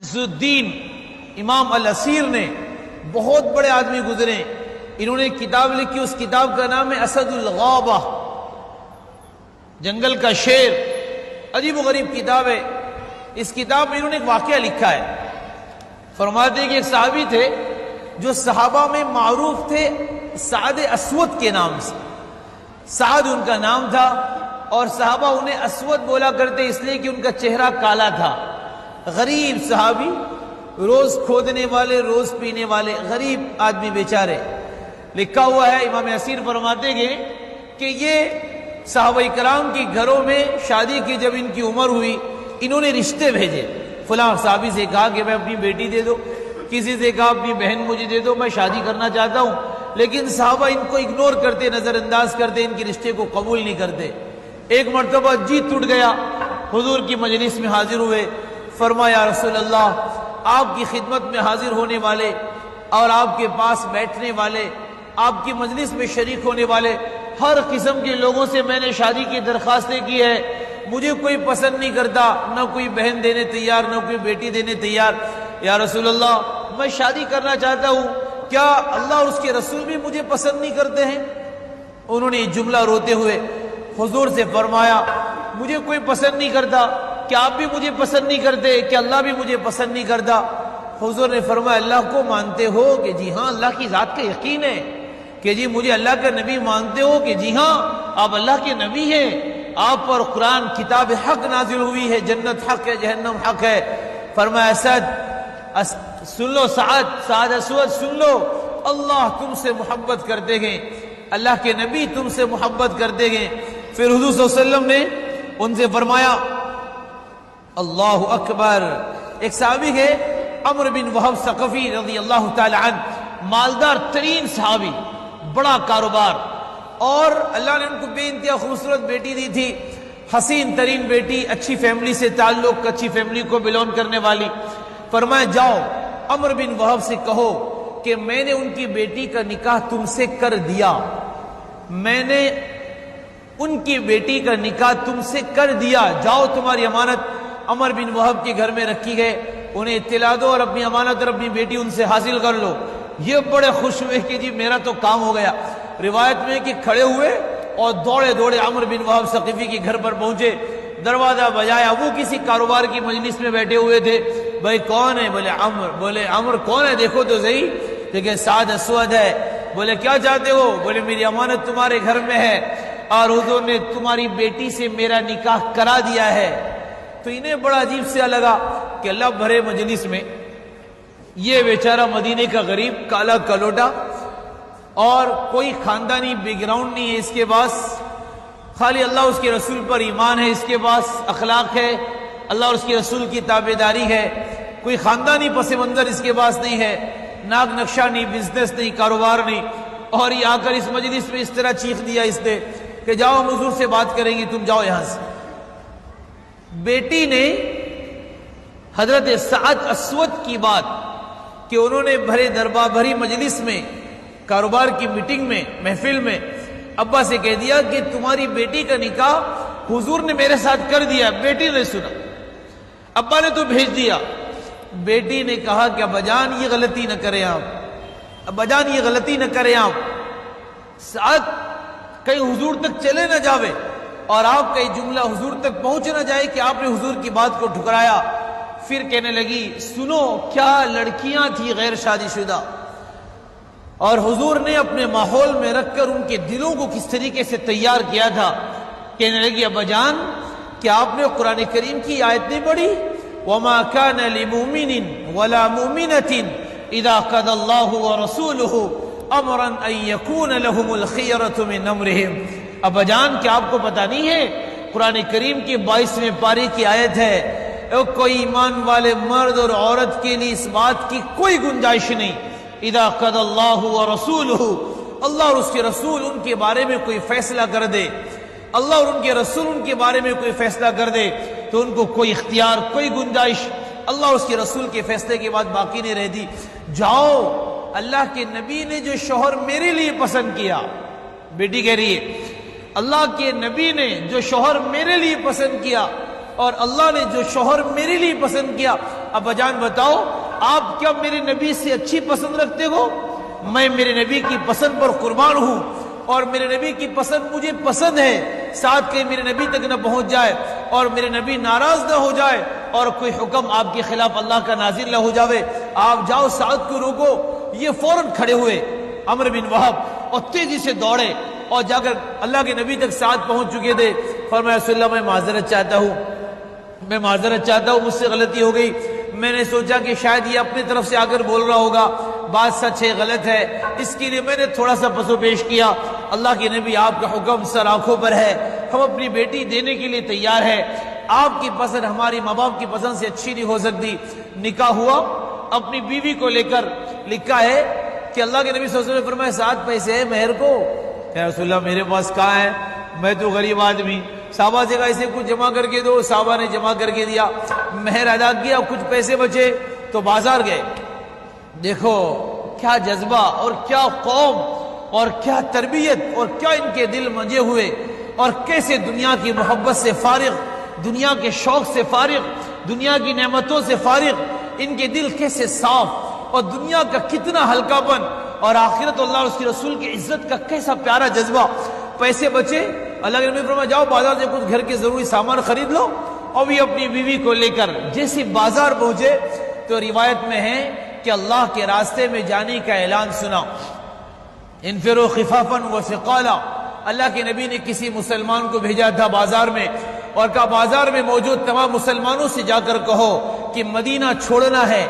عزالدین امام الاسیر نے، بہت بڑے آدمی گزرے، انہوں نے کتاب لکھی، اس کتاب کا نام ہے اسد الغابہ، جنگل کا شیر، عجیب و غریب کتاب ہے۔ اس کتاب میں انہوں نے ایک واقعہ لکھا ہے، فرماتے ہیں کہ ایک صحابی تھے جو صحابہ میں معروف تھے سعد اسود کے نام سے، سعد ان کا نام تھا، اور صحابہ انہیں اسود بولا کرتے اس لیے کہ ان کا چہرہ کالا تھا۔ غریب صحابی، روز کھودنے والے، روز پینے والے، غریب آدمی بیچارے۔ لکھا ہوا ہے، امام اسیر فرماتے ہیں کہ یہ صحابہ کرام کے گھروں میں شادی کی جب ان کی عمر ہوئی، انہوں نے رشتے بھیجے، فلاں صحابی سے کہا کہ میں اپنی بیٹی دے دو، کسی سے کہا اپنی بہن مجھے دے دو، میں شادی کرنا چاہتا ہوں، لیکن صحابہ ان کو اگنور کرتے، نظر انداز کرتے، ان کے رشتے کو قبول نہیں کرتے۔ ایک مرتبہ جی ٹوٹ گیا، حضور کی مجلس میں حاضر ہوئے، فرمایا رسول اللہ، آپ کی خدمت میں حاضر ہونے والے اور آپ کے پاس بیٹھنے والے، آپ کی مجلس میں شریک ہونے والے ہر قسم کے لوگوں سے میں نے شادی کی درخواستیں کی ہے، مجھے کوئی پسند نہیں کرتا، نہ کوئی بہن دینے تیار، نہ کوئی بیٹی دینے تیار۔ یا رسول اللہ، میں شادی کرنا چاہتا ہوں، کیا اللہ اور اس کے رسول بھی مجھے پسند نہیں کرتے ہیں؟ انہوں نے یہ جملہ روتے ہوئے حضور سے فرمایا، مجھے کوئی پسند نہیں کرتا، کیا آپ بھی مجھے پسند نہیں کرتے؟ کہ اللہ بھی مجھے پسند نہیں کرتا؟ حضور نے فرمایا، اللہ کو مانتے ہو؟ کہ جی ہاں، اللہ کی ذات کا یقین ہے۔ کہ جی مجھے اللہ کا نبی مانتے ہو؟ کہ جی ہاں، آپ اللہ کے نبی ہیں، آپ پر قرآن کتاب حق نازل ہوئی ہے، جنت حق ہے، جہنم حق ہے۔ فرمایا سن لو سعد اسود، سن لو، اللہ تم سے محبت کرتے ہیں، اللہ کے نبی تم سے محبت کرتے ہیں۔ پھر حضور صلی اللہ علیہ وسلم نے ان سے فرمایا، اللہ اکبر۔ ایک صحابی ہے عمرو بن وہب ثقفی رضی اللہ تعالی عنہ، مالدار ترین صحابی، بڑا کاروبار، اور اللہ نے ان کو بے انتہا خوبصورت بیٹی دی تھی، حسین ترین بیٹی، اچھی فیملی سے تعلق، اچھی فیملی کو بلونگ کرنے والی۔ فرمایا، جاؤ عمرو بن وہب سے کہو کہ میں نے ان کی بیٹی کا نکاح تم سے کر دیا، میں نے ان کی بیٹی کا نکاح تم سے کر دیا، جاؤ تمہاری امانت عمر بن وہب کے گھر میں رکھی گئے، انہیں اطلاع دو اور اپنی امانت اور اپنی بیٹی ان سے حاصل کر لو۔ یہ بڑے خوش ہوئے کہ جی میرا تو کام ہو گیا۔ روایت میں کہ کھڑے ہوئے اور دوڑے دوڑے عمرو بن وہب ثقفی کے گھر پر پہنچے، دروازہ بجایا، وہ کسی کاروبار کی مجلس میں بیٹھے ہوئے تھے۔ بھائی کون ہے؟ بولے عمر۔ بولے عمر کون ہے؟ دیکھو تو صحیح۔ دیکھیں سعد اسود ہے۔ بولے کیا چاہتے ہو؟ بولے میری امانت تمہارے گھر میں ہے اور حضور نے تمہاری بیٹی سے میرا نکاح کرا دیا ہے۔ تو انہیں بڑا عجیب سے لگا کہ اللہ بھرے مجلس میں یہ بیچارہ مدینے کا غریب، کالا کلوٹا، اور کوئی خاندانی بیک گراؤنڈ نہیں ہے اس کے پاس، خالی اللہ اس کے رسول پر ایمان ہے، اس کے پاس اخلاق ہے، اللہ اور اس کے رسول کی تابعداری ہے، کوئی خاندانی پس منظر اس کے پاس نہیں ہے، ناک نقشہ نہیں، بزنس نہیں، کاروبار نہیں، اور یہ آ کر اس مجلس میں اس طرح چیخ دیا اس نے کہ جاؤ ہم حضور سے بات کریں گے، تم جاؤ یہاں سے۔ بیٹی نے حضرت سعد اسود کی بات کہ انہوں نے بھرے دربار، بھری مجلس میں، کاروبار کی میٹنگ میں، محفل میں ابا سے کہہ دیا کہ تمہاری بیٹی کا نکاح حضور نے میرے ساتھ کر دیا۔ بیٹی نے سنا، ابا نے تو بھیج دیا۔ بیٹی نے کہا کہ ابا جان یہ غلطی نہ کریں آپ، ابا جان یہ غلطی نہ کریں آپ، سعد کہیں حضور تک چلے نہ جاوے اور آپ کا یہ جملہ حضور تک پہنچ نہ جائے کہ آپ نے حضور کی بات کو ٹھکرایا۔ پھر کہنے لگی، سنو، کیا لڑکیاں تھیں غیر شادی شدہ، اور حضور نے اپنے ماحول میں رکھ کر ان کے دلوں کو کس طریقے سے تیار کیا تھا۔ کہنے لگی، ابا جان کیا آپ نے قرآن کریم کی آیت نہیں پڑھی؟ وَمَا كَانَ لِمُؤْمِنٍ وَلَا مُؤْمِنَةٍ إِذَا قَضَى اللَّهُ وَرَسُولُهُ أَمْرًا أَن يَكُونَ لَهُمُ الْخِيَرَةُ مِنْ أَمْرِهِمْ۔ ابا جان کیا آپ کو پتہ نہیں ہے قرآن کریم کی 22ویں پارے کی آیت ہے، کوئی ایمان والے مرد اور عورت کے لیے اس بات کی کوئی گنجائش نہیں، اذا قضى اللہ ورسولہ، اللہ اور اس کے رسول ان کے بارے میں کوئی فیصلہ کر دے، اللہ اور ان کے رسول ان کے بارے میں کوئی فیصلہ کر دے تو ان کو کوئی اختیار، کوئی گنجائش اللہ اور اس کے رسول کے فیصلے کے بعد باقی نہیں رہتی۔ جاؤ، اللہ کے نبی نے جو شوہر میرے لیے پسند کیا، بیٹی کہہ رہی ہے اللہ کے نبی نے جو شوہر میرے لیے پسند کیا، اور اللہ نے جو شوہر میرے لیے پسند کیا ابا جان بتاؤ آپ کیا میرے نبی سے اچھی پسند رکھتے ہو؟ میں میرے نبی کی پسند پر قربان ہوں، اور میرے نبی کی پسند مجھے پسند ہے، ساتھ کہ میرے نبی تک نہ پہنچ جائے اور میرے نبی ناراض نہ ہو جائے اور کوئی حکم آپ کے خلاف اللہ کا نازل نہ ہو جاوے، آپ جاؤ سعد کو روکو۔ یہ فوراً کھڑے ہوئے عمرو بن وہب اور تیزی سے دوڑے اور جا کر اللہ کے نبی تک سعد پہنچ چکے تھے۔ فرمایا رسول اللہ میں معذرت چاہتا ہوں، مجھ سے غلطی ہو گئی، میں نے سوچا کہ شاید یہ اپنی طرف سے آ کر بول رہا ہوگا، بات سچ ہے غلط ہے، اس کے لیے میں نے تھوڑا سا پسو پیش کیا۔ اللہ کے نبی آپ کا حکم سر آنکھوں پر ہے، ہم اپنی بیٹی دینے کے لیے تیار ہے، آپ کی پسند ہماری ماں باپ کی پسند سے اچھی نہیں ہو سکتی۔ نکاح ہوا اپنی بیوی کو لے کر، لکھا ہے کہ اللہ کے نبی صلی اللہ علیہ وسلم نے فرمایا 7 پیسے ہیں مہر کو؟ کہ رسول اللہ میرے پاس کہاں ہے، میں تو غریب آدمی۔ صحابہ سے کہا اسے کچھ جمع کر کے دو، صحابہ نے جمع کر کے دیا، مہر ادا کیا، کچھ پیسے بچے تو بازار گئے۔ دیکھو کیا جذبہ اور کیا قوم اور کیا تربیت اور کیا ان کے دل منجے ہوئے، اور کیسے دنیا کی محبت سے فارغ، دنیا کے شوق سے فارغ، دنیا کی نعمتوں سے فارغ، ان کے دل کیسے صاف، اور دنیا کا کتنا ہلکا پن، اور آخرت اللہ اور اس کے رسول کی عزت کا کیسا پیارا جذبہ۔ پیسے بچے، اللہ کے نبی فرمایا جاؤ بازار سے کچھ گھر کے ضروری سامان خرید لو، اور بھی اپنی بیوی کو لے کر جیسے بازار پہنچے تو روایت میں ہے کہ اللہ کے راستے میں جانے کا اعلان سنا، انفروا خفافا وثقالا۔ اللہ کے نبی نے کسی مسلمان کو بھیجا تھا بازار میں، اور کہا بازار میں موجود تمام مسلمانوں سے جا کر کہو کہ مدینہ چھوڑنا ہے،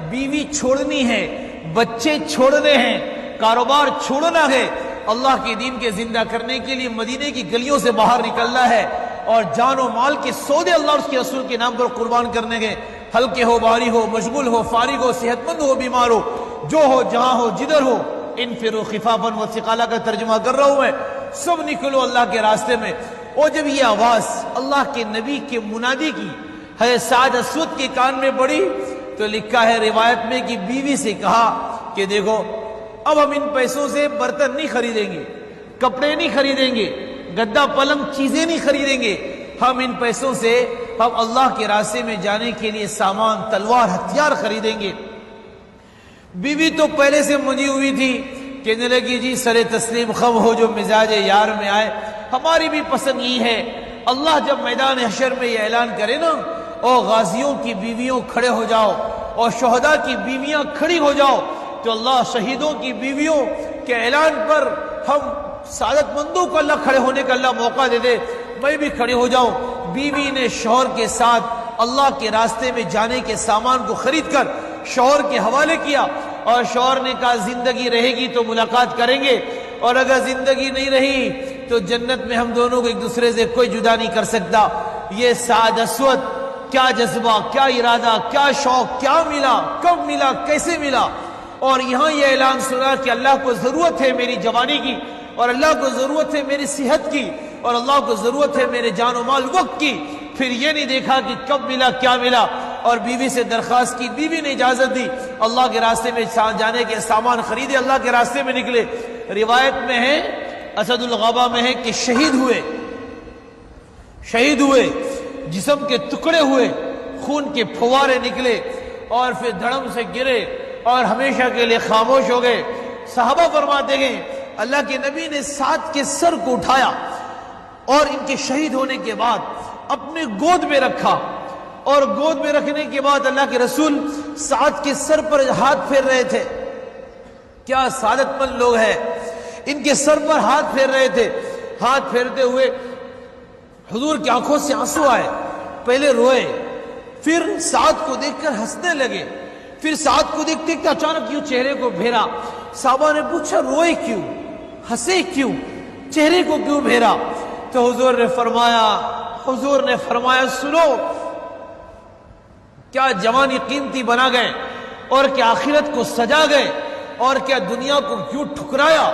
بیوی چھوڑنی ہے، بچے چھوڑنے ہیں، کاروبار چھوڑنا ہے، اللہ کے دین کے زندہ کرنے کے لیے مدینے کی گلیوں سے باہر نکلنا ہے، اور جان و مال کے سودے اللہ اور اس کے رسول کے نام پر قربان کرنے کے، ہلکے ہو بھاری ہو، مشغول ہو فارغ ہو، صحت مند ہو بیمار ہو، جو ہو جہاں ہو جدھر ہو، انفروا خفافا وثقالا کا ترجمہ کر رہا ہوں میں، سب نکلو اللہ کے راستے میں۔ اور جب یہ آواز اللہ کے نبی کے منادی کی حضرت سعد اسود کے کان میں پڑی تو لکھا ہے روایت میں کہ بیوی سے کہا کہ دیکھو اب ہم ان پیسوں سے برتن نہیں خریدیں گے، کپڑے نہیں خریدیں گے، گدا پلنگ چیزیں نہیں خریدیں گے، ہم ان پیسوں سے ہم اللہ کے راستے میں جانے کے لیے سامان، تلوار، ہتھیار خریدیں گے۔ بیوی تو پہلے سے منی ہوئی تھی، کہنے لگی جی سر تسلیم خم ہو جو مزاج یار میں آئے، ہماری بھی پسند یہ ہے۔ اللہ جب میدان حشر میں یہ اعلان کرے نا، او غازیوں کی بیویوں کھڑے ہو جاؤ اور شہداء کی بیویاں کھڑی ہو جاؤ، تو اللہ شہیدوں کی بیویوں کے اعلان پر ہم سعادت مندوں کو اللہ کھڑے ہونے کا اللہ موقع دے دے، میں بھی کھڑے ہو جاؤں۔ بیوی نے شوہر کے ساتھ اللہ کے راستے میں جانے کے سامان کو خرید کر شوہر کے حوالے کیا، اور شوہر نے کہا زندگی رہے گی تو ملاقات کریں گے، اور اگر زندگی نہیں رہی تو جنت میں ہم دونوں کو ایک دوسرے سے کوئی جدا نہیں کر سکتا۔ یہ سعد اسود کیا جذبہ، کیا ارادہ، کیا شوق، کیا ملا، کب ملا، کیسے ملا، اور یہاں یہ اعلان سنا کہ اللہ کو ضرورت ہے میری جوانی کی، اور اللہ کو ضرورت ہے میری صحت کی، اور اللہ کو ضرورت ہے میرے جان و مال وقت کی۔ پھر یہ نہیں دیکھا کہ کب ملا، کیا ملا، اور بیوی سے درخواست کی، بیوی نے اجازت دی، اللہ کے راستے میں جانے کے سامان خریدے، اللہ کے راستے میں نکلے۔ روایت میں ہے اسد الغابہ میں ہے کہ شہید ہوئے، جسم کے ٹکڑے ہوئے، خون کے پھوارے نکلے، اور پھر دھڑم سے گرے اور ہمیشہ کے لیے خاموش ہو گئے۔ صحابہ فرماتے ہیں اللہ کے نبی نے سعد کے سر کو اٹھایا اور ان کے شہید ہونے کے بعد اپنے گود میں رکھا، اور گود میں رکھنے کے بعد اللہ کے رسول سعد کے سر پر ہاتھ پھیر رہے تھے۔ کیا سعادت مند لوگ ہیں، ان کے سر پر ہاتھ پھیر رہے تھے۔ ہاتھ پھیرتے ہوئے حضور کی آنکھوں سے آنسو آئے، پہلے روئے، پھر سعد کو دیکھ کر ہنسنے لگے، پھر سعد کو دیکھتے دیکھتے اچانک یوں چہرے کو پھیرا۔ صحابہ نے پوچھا روئے کیوں، ہنسے کیوں، چہرے کو کیوں پھیرا؟ تو حضور نے فرمایا سنو، کیا جوانی قیمتی بنا گئے، اور کیا آخرت کو سجا گئے، اور کیا دنیا کو کیوں ٹھکرایا،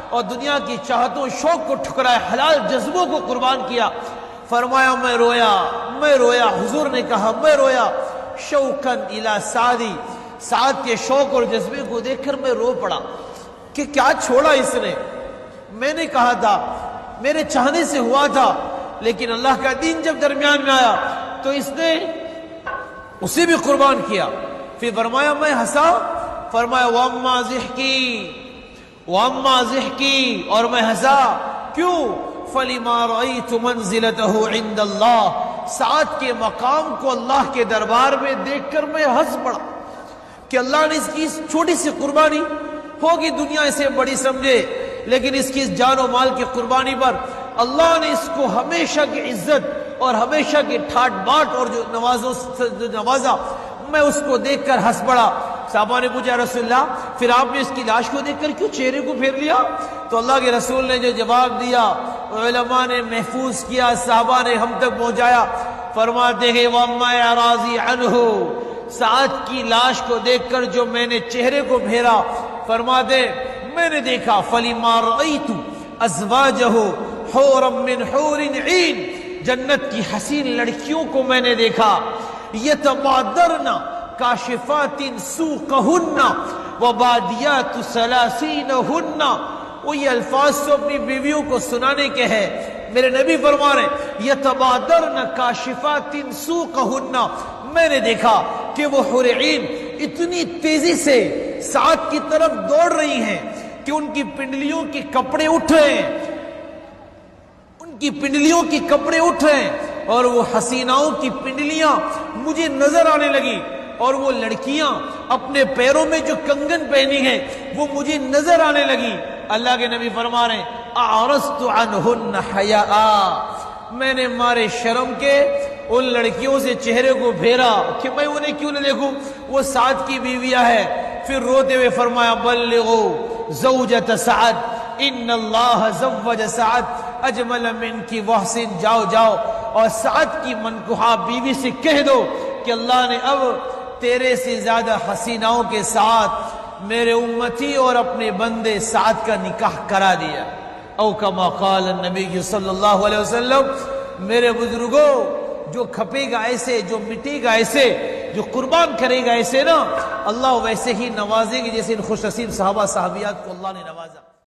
اور دنیا کی چاہتوں شوق کو ٹھکرایا، حلال جذبوں کو قربان کیا؟ فرمایا میں رویا، حضور نے کہا میں رویا، شوقاً الی سعدی، سعد کے شوق اور جذبے کو دیکھ کر میں رو پڑا کہ کیا چھوڑا اس نے، میں نے کہا تھا، میرے چاہنے سے ہوا تھا، لیکن اللہ کا دین جب درمیان میں آیا تو اس نے اسے بھی قربان کیا. پھر فرمایا میں ہنسا, فرمایا وَأَمَّا ضِحْكِي, اور میں ہنسا کیوں؟ فَلِمَا رَأَيْتُ مَنزِلَتَهُ عِنْدَ اللَّهِ, سعد کے مقام کو اللہ کے دربار میں دیکھ کر میں ہنس پڑا کہ اللہ نے اس کی چھوٹی سی قربانی ہوگی, دنیا اسے بڑی سمجھے, لیکن اس کی اس جان و مال کی قربانی پر اللہ نے اس کو ہمیشہ کی عزت اور ہمیشہ کی ٹھاٹ باٹ اور جو نوازا, میں اس کو دیکھ کر ہنس پڑا. صحابہ نے پوچھا رسول اللہ پھر آپ نے اس کی لاش کو دیکھ کر کیوں چہرے کو پھیر لیا؟ تو اللہ کے رسول نے جو جواب دیا علماء نے محفوظ کیا, صحابہ نے ہم تک پہنچایا. فرماتے ہیں وَأَمَّا إِعْرَاضِي عَنْهُ, سعد کی لاش کو دیکھ کر جو میں نے چہرے کو پھیرا, فرماتے میں نے دیکھا فَلِمَا رَأَيْتُ أَزْوَاجَهُ حُورًا مِّنْ حُورٍ عِينٍ, جنت کی حسین لڑکیوں کو میں نے دیکھا, يَتَبَادَرْنَ کاشفات سوقہن وبادیات سلاسینہن. وہ یہ الفاظ تو اپنی بیویوں کو سنانے کے ہیں. میرے نبی فرما رہے ہیں یتبادرن کاشفات سوقہن, میں نے دیکھا کہ وہ حور عین اتنی تیزی سے سعد کی طرف دوڑ رہی ہیں کہ ان کی پنڈلیوں کے کپڑے اٹھ رہے ہیں, ان کی پنڈلیوں کے کپڑے اٹھ رہے ہیں, اور وہ حسیناؤں کی پنڈلیاں مجھے نظر آنے لگی, اور وہ لڑکیاں اپنے پیروں میں جو کنگن پہنی ہیں وہ مجھے نظر آنے لگی. اللہ کے نبی فرما رہے ہیں اعرضت عنہن حیاء, میں نے مارے شرم کے ان لڑکیوں سے چہرے کو پھیرا کہ میں انہیں کیوں نہ دیکھوں, وہ سعد کی بیویاں ہے. پھر روتے ہوئے فرمایا بلغوا زوجۃ سعد ان اللہ زوج سعد اجمل منکی وحسن, جاؤ جاؤ اور سعد کی منکوحہ بیوی سے کہہ دو کہ اللہ نے اب تیرے سے زیادہ حسیناؤں کے ساتھ میرے امتی اور اپنے بندے سعد کا نکاح کرا دیا. او کما قال النبی صلی اللہ علیہ وسلم. میرے بزرگوں, جو کھپے گا ایسے, جو مٹے گا ایسے, جو قربان کرے گا ایسے نا, اللہ ویسے ہی نوازے گی جیسے ان خوش نصیب صحابہ صحابیات کو اللہ نے نوازا.